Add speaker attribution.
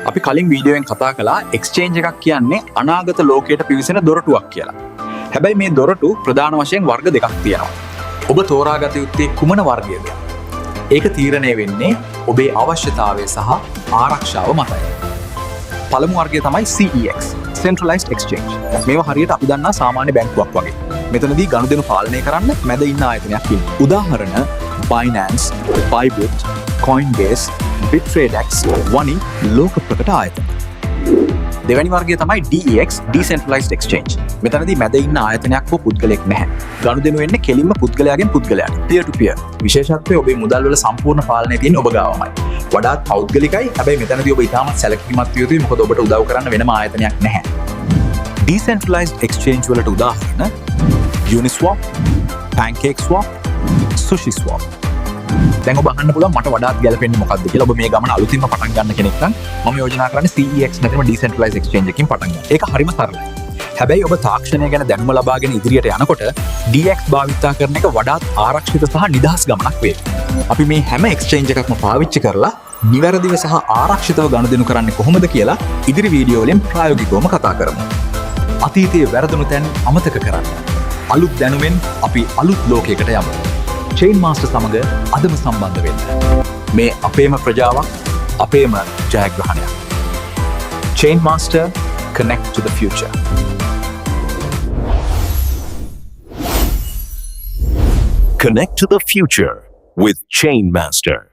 Speaker 1: අපි කලින් වීඩියෝෙන් කතා කළා එක්ස්චේන්ජ් එකක් කියන්නේ අනාගත ලෝකයට පිවිසෙන දොරටුවක් කියලා. හැබැයි මේ දොරටු ප්‍රධාන වශයෙන් වර්ග දෙකක් තියෙනවා. ඔබ තෝරාගත යුත්තේ කුමන වර්ගයද? ඒක තීරණය වෙන්නේ ඔබේ අවශ්‍යතාවය සහ ආරක්ෂාව මතයි. පළමු වර්ගය තමයි CEX, Centralized Exchange. මේවා හරියට අපි දන්නා සාමාන්‍ය බැංකුවක් වගේ. මෙතනදී ගනුදෙනු පාලනය කරන්න මැද ඉන්න ආයතනයක් ඉන්නවා. උදාහරණ Binance, Bybit, Coinbase, Bittradex වනි ලෝක ප්‍රකට ආයතන. දෙවැනි වර්ගය තමයි DEX, Decentralized Exchange. මෙතනදී මැද ඉන්න ආයතනයක් හෝ පුද්ගලයෙක් නැහැ. ගනුදෙනු වෙන්නේ කෙලින්ම පුද්ගලයාගෙන් පුද්ගලයාට, peer to peer. විශේෂත්වය ඔබේ මුදල් වල සම්පූර්ණ පාලනය තියෙන ඔබ ගාවමයි. වඩාත් පෞද්ගලිකයි. හැබැයි මෙතනදී ඔබ ඉතාමත් සැලකිලිමත් විය යුතුයි. මොකද ඔබට උදව් කරන්න වෙනම ආයතනයක් නැහැ. Decentralized Exchange වලට උදාහරණ Uniswap, PancakeSwap, SushiSwap. දැන් ඔබ අහන්න පුළුවන් මට වඩාත් ගැලපෙන්නේ මොකක්ද කියලා. ඔබ මේ ගමන අලුතින්ම පටන් ගන්න කෙනෙක් නම් මම යෝජනා කරන්නේ CEX නැතිනම් Decentralized Exchange එකකින් පටන් ගන්න. ඒක හරිම සරලයි. හැබැයි ඔබ තාක්ෂණය ගැන දැනුම ලබාගෙන ඉදිරියට යනකොට DX භාවිතා කරන එක වඩාත් ආරක්ෂිත සහ නිදහස් ගමනක් වේ. අපි මේ හැම exchange එකක්ම පාවිච්චි කරලා නිවැරදිව සහ ආරක්ෂිතව ගනුදෙනු කරන්නේ කොහොමද කියලා ඉදිරි වීඩියෝ වලින් ප්‍රායෝගිකවම කතා කරමු. අතීතයේ වැරදුණු තැන් අමතක කරන්න. අලුත් දැනුමෙන් අපි අලුත් ලෝකයකට යමු. චේන් මාස්ටර් සමග අදම සම්බන්ධ වෙන්න. මේ අපේම ප්‍රජාවක්, අපේම ජයග්‍රහණයක්. Chain Master, connect to the future.
Speaker 2: Connect to the future with Chain Master.